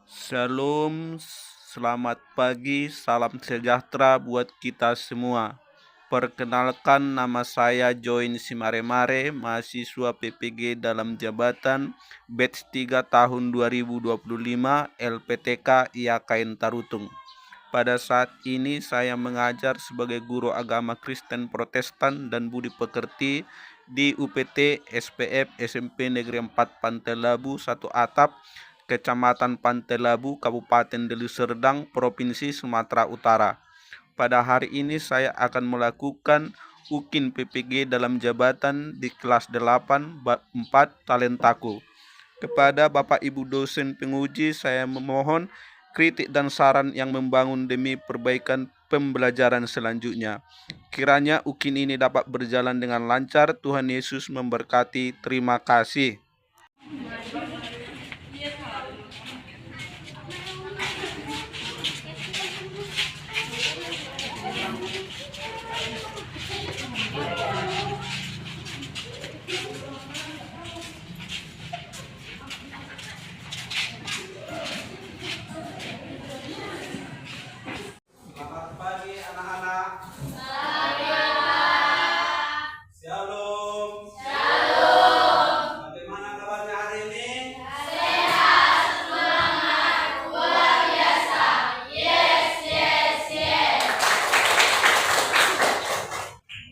Shalom, selamat pagi, salam sejahtera buat kita semua. Perkenalkan, nama saya Join Simaremare, mahasiswa PPG dalam jabatan batch 3 tahun 2025 LPTK IAKN Tarutung. Pada saat ini saya mengajar sebagai guru agama Kristen Protestan dan Budi Pekerti di UPT SPF SMP Negeri 4 Pantai Labu 1 Atap, Kecamatan Pantai Labu, Kabupaten Deli Serdang, Provinsi Sumatera Utara. Pada hari ini saya akan melakukan UKIN PPG dalam jabatan di kelas 8 bab 4 Talentaku. Kepada Bapak Ibu dosen penguji, saya memohon kritik dan saran yang membangun demi perbaikan pembelajaran selanjutnya. Kiranya UKIN ini dapat berjalan dengan lancar. Tuhan Yesus memberkati. Terima kasih. Selamat pagi anak-anak. Shalom. Bagaimana kabarnya hari ini?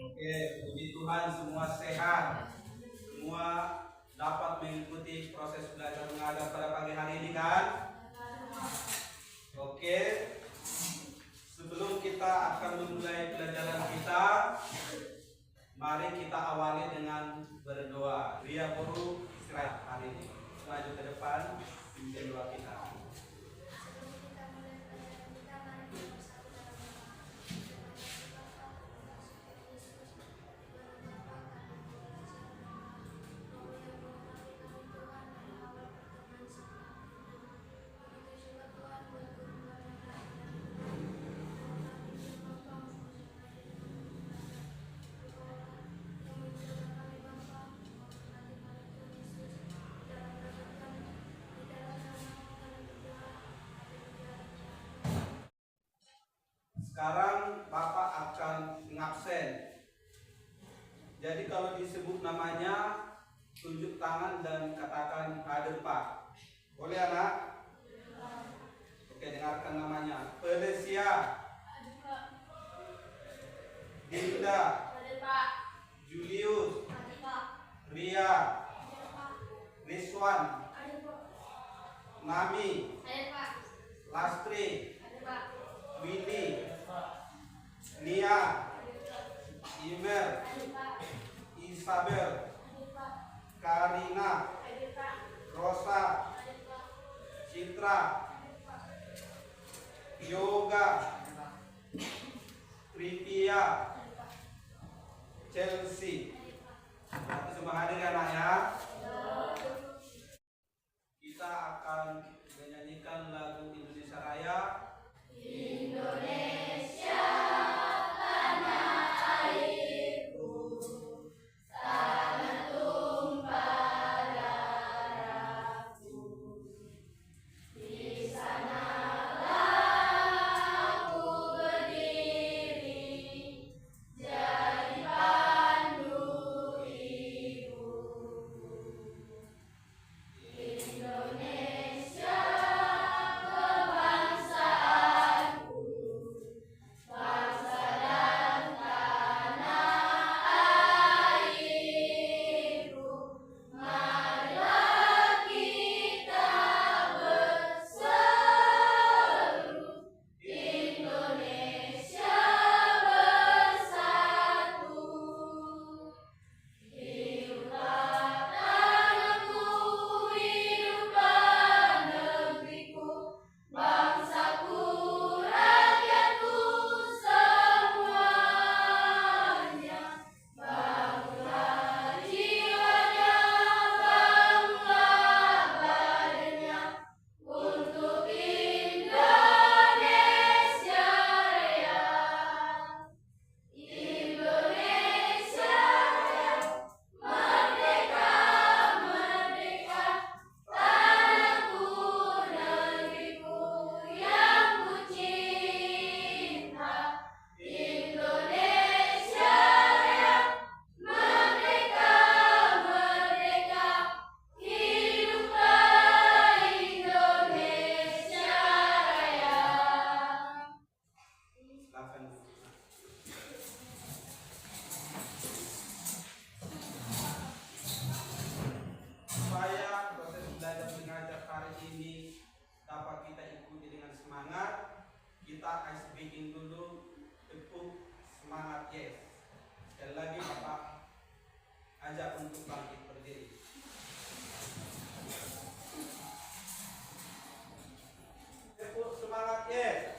Oke, puji Tuhan semua sehat. Semua dapat mengikuti proses belajar mengajar pada pagi hari ini kan? Oke. Sebelum kita akan memulai pelajaran kita, mari kita awali dengan berdoa. Ria Boru istirahat hari ini. Maju ke depan, pimpin doa kita. Sekarang Bapak akan ngabsen. Jadi kalau disebut namanya, tunjuk tangan dan katakan hadir Pak. Boleh anak? Oke, dengarkan namanya. Felicia, Dinda, Julius, Ria, Rizwan, Nami, Lastri, Winnie, Nia, Imer, Isabel, Karina, Rosa, Citra, Yoga, Trivia, Chelsea. Berarti semua hadir ya anak ya. Kita akan menyanyikan lagu Indonesia Raya. Indonesia hari ini dapat kita ikuti dengan semangat. Kita ice breaking dulu, tepuk semangat, yes. Sekali lagi Bapak ajak untuk bangkit berdiri. Tepuk semangat, yes.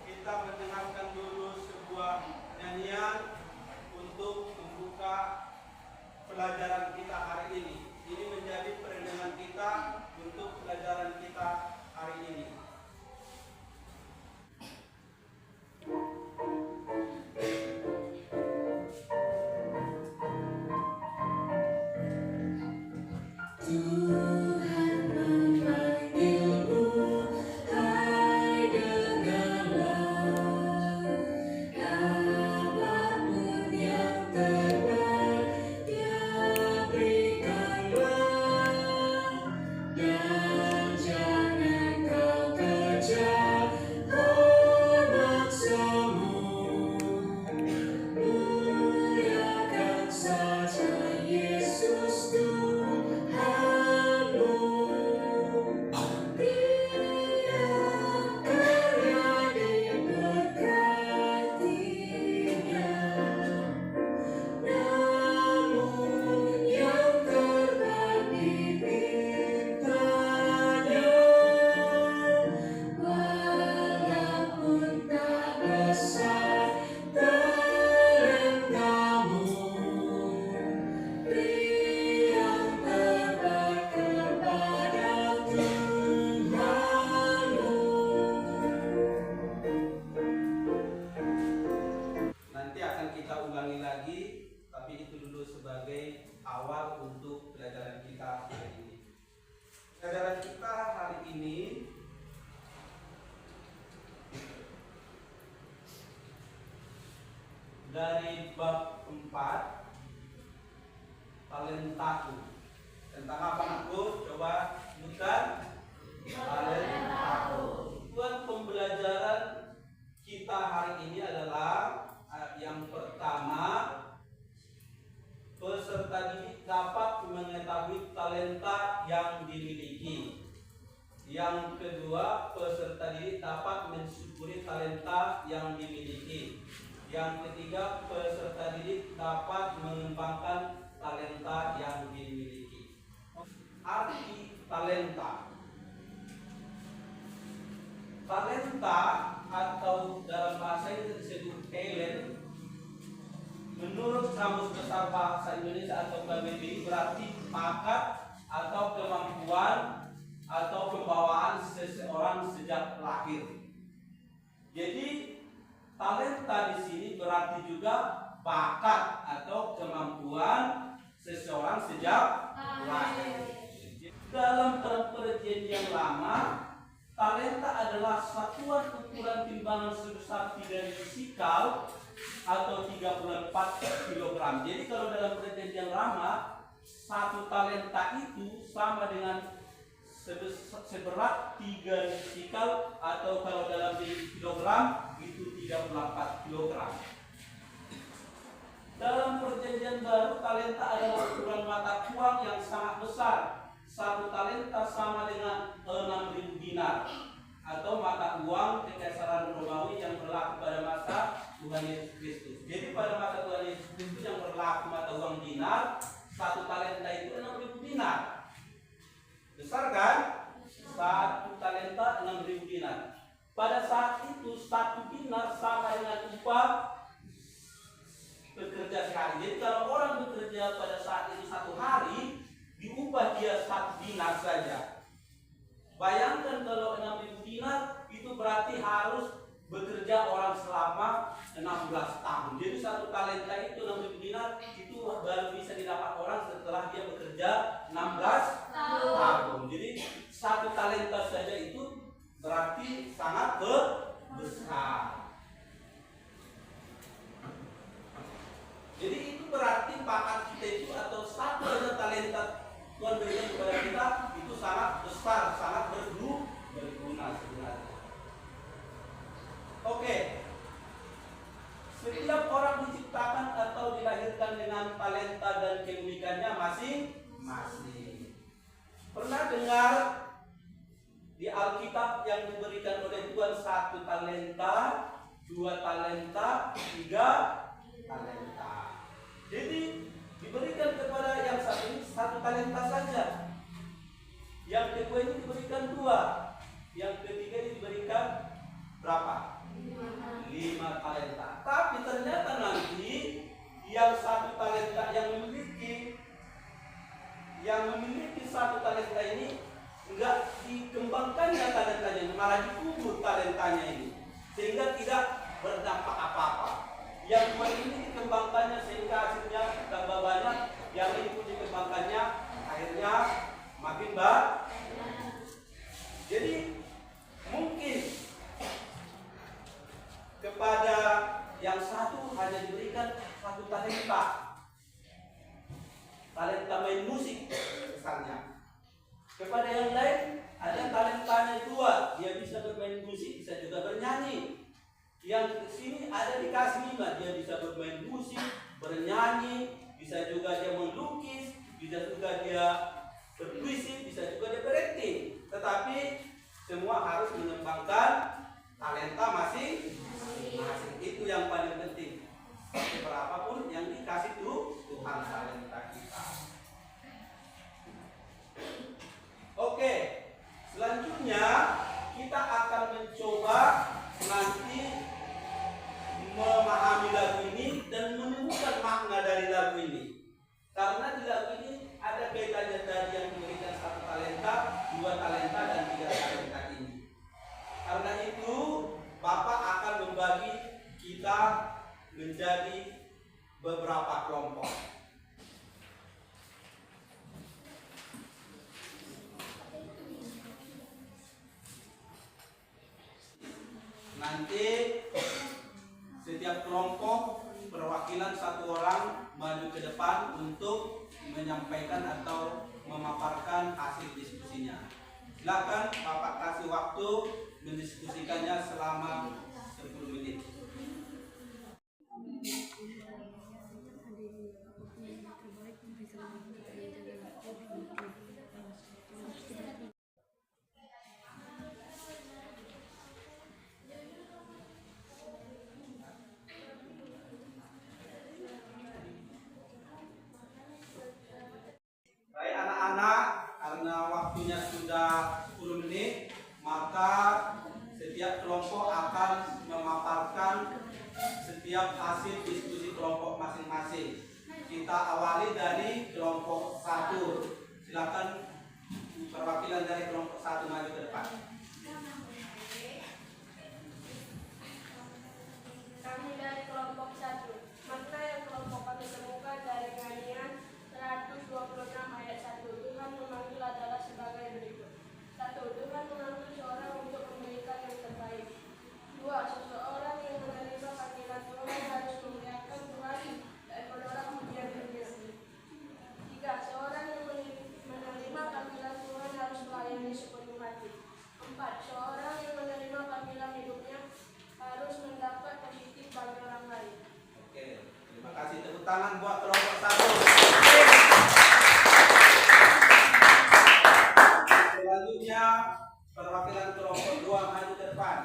Kita mendengarkan dulu sebuah nyanyian untuk membuka pelajaran kita hari ini. Ini menjadi perenungan kita untuk pelajaran kita hari ini. Nanti akan kita ulangi lagi, tapi itu dulu sebagai awal untuk pelajaran kita hari ini. Pelajaran kita hari ini dari bab 4, talentaku. Tentang apa anakku? Coba sebutkan. Talentaku. Tujuan pembelajaran kita hari ini adalah yang pertama, peserta didik dapat mengetahui talenta yang dimiliki. Yang kedua, peserta didik dapat mensyukuri talenta yang dimiliki. Yang ketiga, peserta didik dapat mengembangkan talenta yang dimiliki. Arti talenta. Talenta atau dalam bahasa Inggris disebut talent. Menurut Kamus Besar Bahasa Indonesia atau KBBI berarti bakat atau kemampuan atau pembawaan seseorang sejak lahir. Jadi talenta di sini berarti juga bakat atau kemampuan seseorang sejak lahir. Dalam Perjanjian Lama, talenta adalah satuan ukuran timbangan sebesar 3 sikal atau 34 kg. Jadi kalau dalam Perjanjian Lama, satu talenta itu sama dengan seberat 3 sikal atau kalau dalam kilogram itu 34 kg. Dalam Perjanjian Baru, talenta adalah ukuran mata uang yang sangat besar. Satu talenta sama dengan 6.000 dinar atau mata uang Kekaisaran Romawi yang berlaku pada masa Tuhan Yesus Kristus. Jadi pada masa Tuhan Yesus Kristus yang berlaku mata uang dinar, satu talenta itu 6.000 dinar. Besar kan? Satu talenta 6.000 dinar. Pada saat itu satu dinar sama dengan upah bekerja sehari. Jadi kalau orang bekerja pada saat itu satu hari, diubah dia 1 dinar saja. Bayangkan kalau 6.000 dinar itu berarti harus bekerja orang selama 16 tahun. Jadi satu talenta itu 6.000 dinar itu baru bisa didapat orang setelah dia bekerja 16 tahun. Jadi satu talenta saja itu berarti sangat besar. bakat kita itu atau satu aja talenta Tuhan berikan kepada kita itu sangat besar, sangat berguna sebenarnya. Oke. Setiap orang diciptakan atau dilahirkan dengan talenta dan keunikannya masing-masing. Pernah dengar di Alkitab yang diberikan oleh Tuhan 1 talenta, 2 talenta, 3 talenta. Jadi diberikan kepada yang satu ini 1 talenta saja. Yang kedua ini diberikan 2. Yang ketiga ini diberikan berapa? 5 talenta. Tapi ternyata nanti yang 1 talenta yang memiliki 1 talenta ini enggak dikembangkannya talentanya, malah dikubur talentanya ini, sehingga tidak berdampak apa-apa. Yang ini dikembangkannya sehingga hasilnya tambah banyak, yang ini pun dikembangkannya akhirnya makin banyak. Jadi mungkin kepada yang satu hanya diberikan 1 talenta main musik misalnya. Kepada yang lain ada talentanya 2, dia bisa bermain musik, bisa juga bernyanyi. Yang kesini ada dikasih 5, dia bisa bermain musik, bernyanyi, bisa juga dia melukis, bisa juga dia berpuisi, bisa juga dia berakting. Tetapi semua harus mengembangkan talenta masing-masing. Itu yang paling penting. Berapapun yang dikasih Tuhan talenta kita. Oke, selanjutnya kita akan mencoba nanti memahami lagu ini dan menemukan makna dari lagu ini. Karena di lagu ini ada kaitannya dari yang diberikan 1 talenta, 2 talenta, dan 3 talenta ini. Karena itu Bapak akan membagi kita menjadi beberapa kelompok. Nanti setiap kelompok perwakilan 1 orang maju ke depan untuk menyampaikan atau memaparkan hasil diskusinya. Silakan Bapak kasih waktu mendiskusikannya selama 10 menit. Baik anak-anak, karena waktunya sudah 10 menit, maka setiap kelompok akan memaparkan setiap hasil diskusi kelompok masing-masing. Kita awali dari kelompok 1. Silakan perwakilan dari kelompok 1 maju ke depan. Kami dari kelompok 1. Makna yang kelompok kami temukan dari nyanyian 126 ayat 1. Tuhan memanggil adalah sebagai berikut. 1. Tuhan memanggil seorang untuk memberikan yang terbaik. 2. Seseorang yang menerima panggilan Tuhan harus memuliakan Tuhan dan menolak pujian dunia. 3. Seorang yang menerima panggilan Tuhan harus melayani sepenuh hati. 4. Seorang yang menerima panggilan hidupnya harus mendapat positif bagi orang lain. Oke, terima kasih. Tepuk tangan buat kelompok 1. Selanjutnya perwakilan kelompok 2 maju ke depan.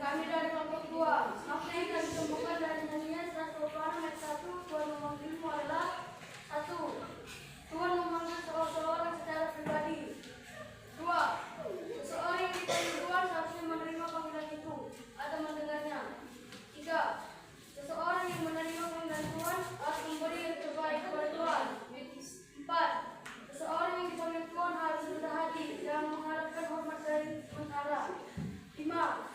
Kami dari kelompok 2. Makna yang kami temukan dari nyanyian 126 ayat 1. Tuhan memanggilmu adalah 1. Tuhan memanggil seseorang secara pribadi. 2. Seseorang yang dipanggil Tuhan seharusnya menerima panggilan itu atau mendengarnya. 3. Seseorang yang menerima panggilan Tuhan harus memberi yang terbaik kepada Tuhan. 4. Seseorang yang dipanggil Tuhan harus rendah hati dan mengharapkan hormat dari sementara. 5.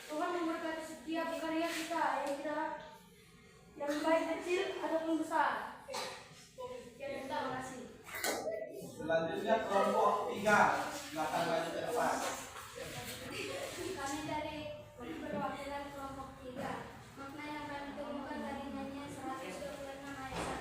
Tuhan memberkati setiap karya kita yang baik kecil ataupun besar. Terima kasih. Selanjutnya kelompok 3. Silakan maju ke depan. Kami dari perwakilan kelompok 3. Makna yang kami temukan dari nyanyian 126 ayat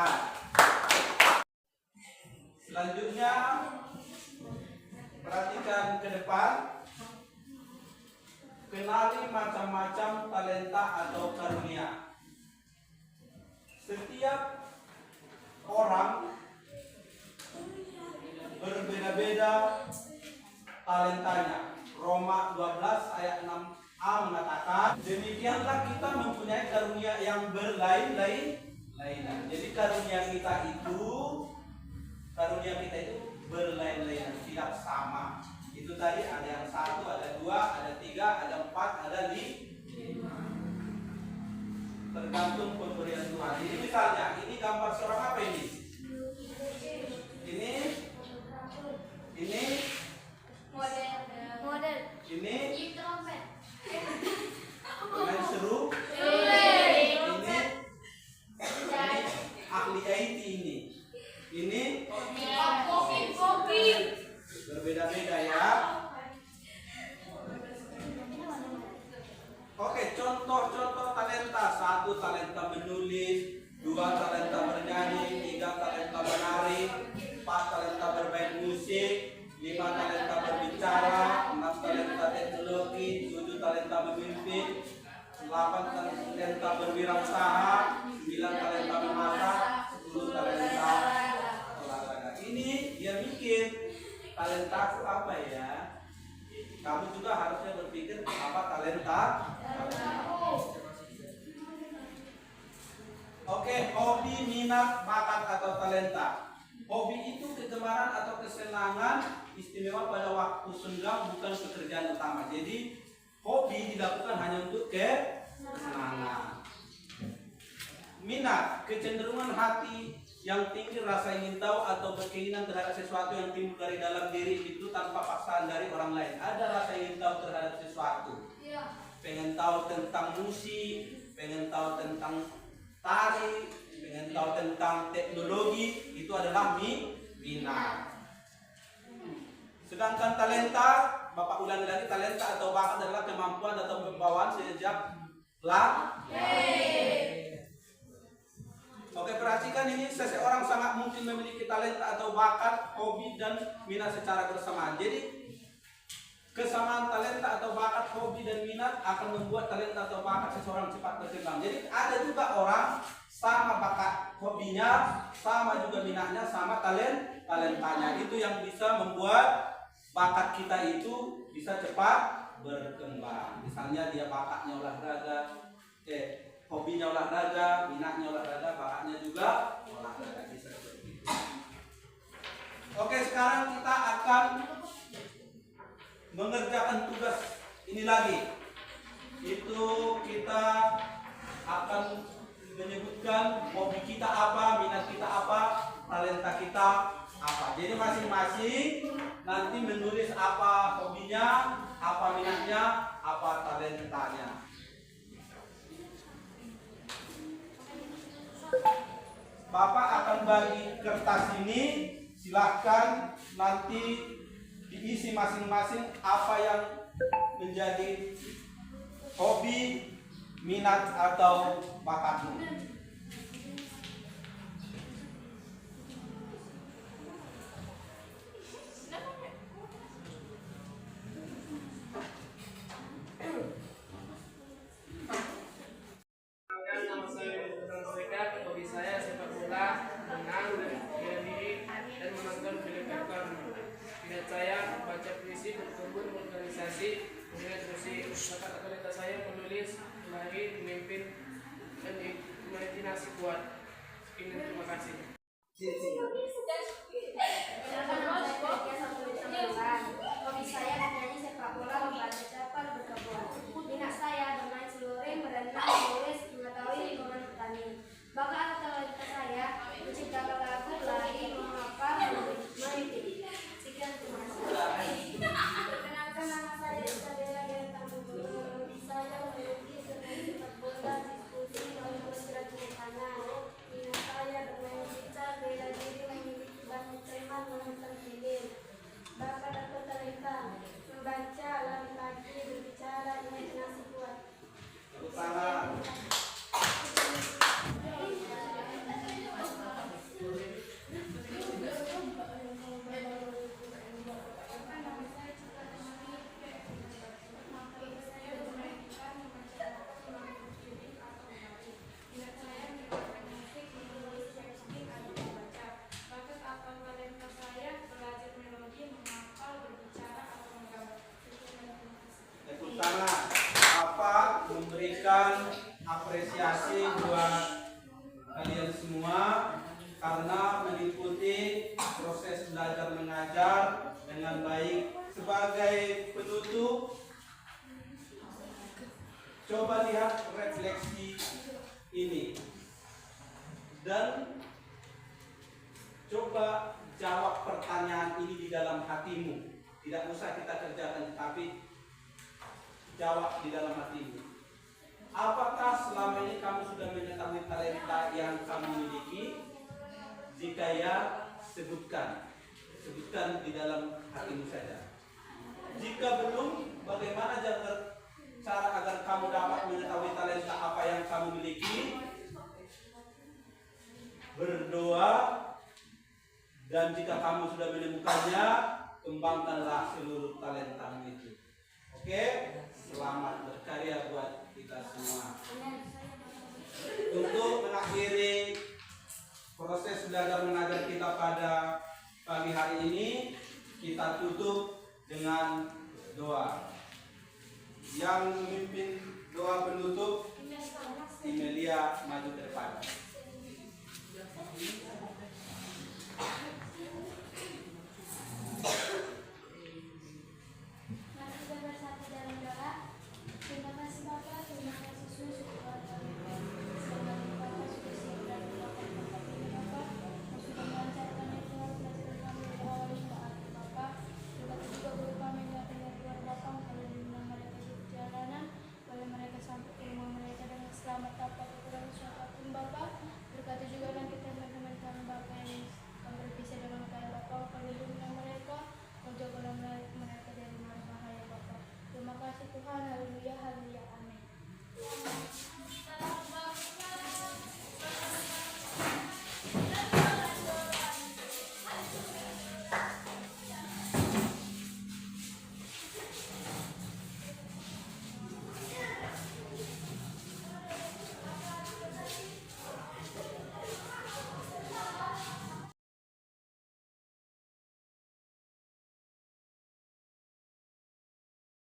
semangat. Selanjutnya perhatikan ke depan. Kenali macam-macam talenta atau karunia. Setiap orang berbeda-beda talentanya. Roma 12 ayat 6a mengatakan, demikianlah kita mempunyai karunia yang berlain-lainan. Jadi karunia kita itu berlain-lainan, tidak sama. Itu tadi ada yang 1, ada 2, ada 3, ada 4, ada 5. Tergantung pemberian Tuhan. Ini misalnya, ini gambar seorang apa ini? Ini model ini trompet, main seru. Ini ahli IT ini. Ini kopi. berbeda-beda ya. Oke, contoh-contoh talenta. 1 talenta menulis, 2 talenta bernyanyi, 3 talenta menari, 4 talenta bermain musik, 5 talenta berbicara, 6 talenta teknologi, 7 talenta memimpin, 8 talenta berwirausaha, 9 talenta memasak, 10 talenta olahraga. Ini dia mikir, talentaku apa ya? Kamu juga harusnya berpikir apa talenta. Oke, hobi, minat, bakat atau talenta. Hobi itu kegemaran atau kesenangan istimewa pada waktu senggang, bukan pekerjaan utama. Jadi hobi dilakukan hanya untuk kesenangan. Minat, kecenderungan hati yang tinggi, rasa ingin tahu atau berkeinginan terhadap sesuatu yang timbul dari dalam diri itu tanpa paksaan dari orang lain. Ada rasa ingin tahu terhadap sesuatu. Pengen tahu tentang musik, pengen tahu tentang tari, pengen tahu tentang teknologi, itu adalah minat. Sedangkan talenta, Bapak ulangi lagi, talenta atau bakat adalah kemampuan atau bawaan sejak lahir. Oke, perhatikan ini, seseorang sangat mungkin memiliki talenta atau bakat, hobi, dan minat secara bersamaan. Jadi kesamaan talenta atau bakat, hobi, dan minat akan membuat talenta atau bakat seseorang cepat berkembang. Jadi ada juga orang sama bakat hobinya, sama juga minatnya, sama talentanya. Itu yang bisa membuat bakat kita itu bisa cepat berkembang. Misalnya dia bakatnya olahraga, hobinya olahraga, minatnya olahraga, bakatnya juga olahraga, bisa seperti itu. Oke, sekarang kita akan mengerjakan tugas ini lagi. Itu kita akan menyebutkan hobi kita apa, minat kita apa, talenta kita apa. Jadi masing-masing nanti menulis apa hobinya, apa minatnya, apa talentanya. Bapak akan bagi kertas ini, silahkan nanti diisi masing-masing apa yang menjadi hobi, minat atau bakatmu. Nama saya Bintang Serikat, hobi saya sepak bola, menang, bela diri, dan menonton film kartun. Minat saya baca puisi, berkebun, organisasi, minat musik. Bakat atau talenta saya menulis, menari, memimpin, dan imajinasi kuat. Sekian, terima kasih. Hobi saya bernyanyi, sepak bola, membaca cerpen, berkebun. Minat saya bermain seluring, berenang, menulis, mengetahui lingkungan petani. Bakat atau talenta saya menciptakan lagu, lari, menghafal, memimpin. Sekian, terima kasih. Perkenalkan, nama saya Isabella Gerta Mugolo. Hobi saya melukis, bermain sepak bola, diskusi, lalu bergerak di tangan. Minat saya bermain gitar, bela diri, memiliki apresiasi buat kalian semua karena mengikuti proses belajar mengajar dengan baik. Sebagai penutup, coba lihat refleksi ini dan coba jawab pertanyaan ini di dalam hatimu. Tidak usah kita kerjakan, tapi jawab di dalam hatimu. Apakah selama ini kamu sudah mengetahui talenta yang kamu miliki? Jika ya, sebutkan di dalam hatimu saja. Jika belum, bagaimana cara agar kamu dapat mengetahui talenta apa yang kamu miliki? Berdoa, dan jika kamu sudah menemukannya, kembangkanlah seluruh talentamu itu. Oke? Selamat berkarya buat kita semua. Untuk mengakhiri proses belajar mengajar kita pada pagi hari ini, kita tutup dengan doa. Yang memimpin doa penutup, Imelia maju ke depan.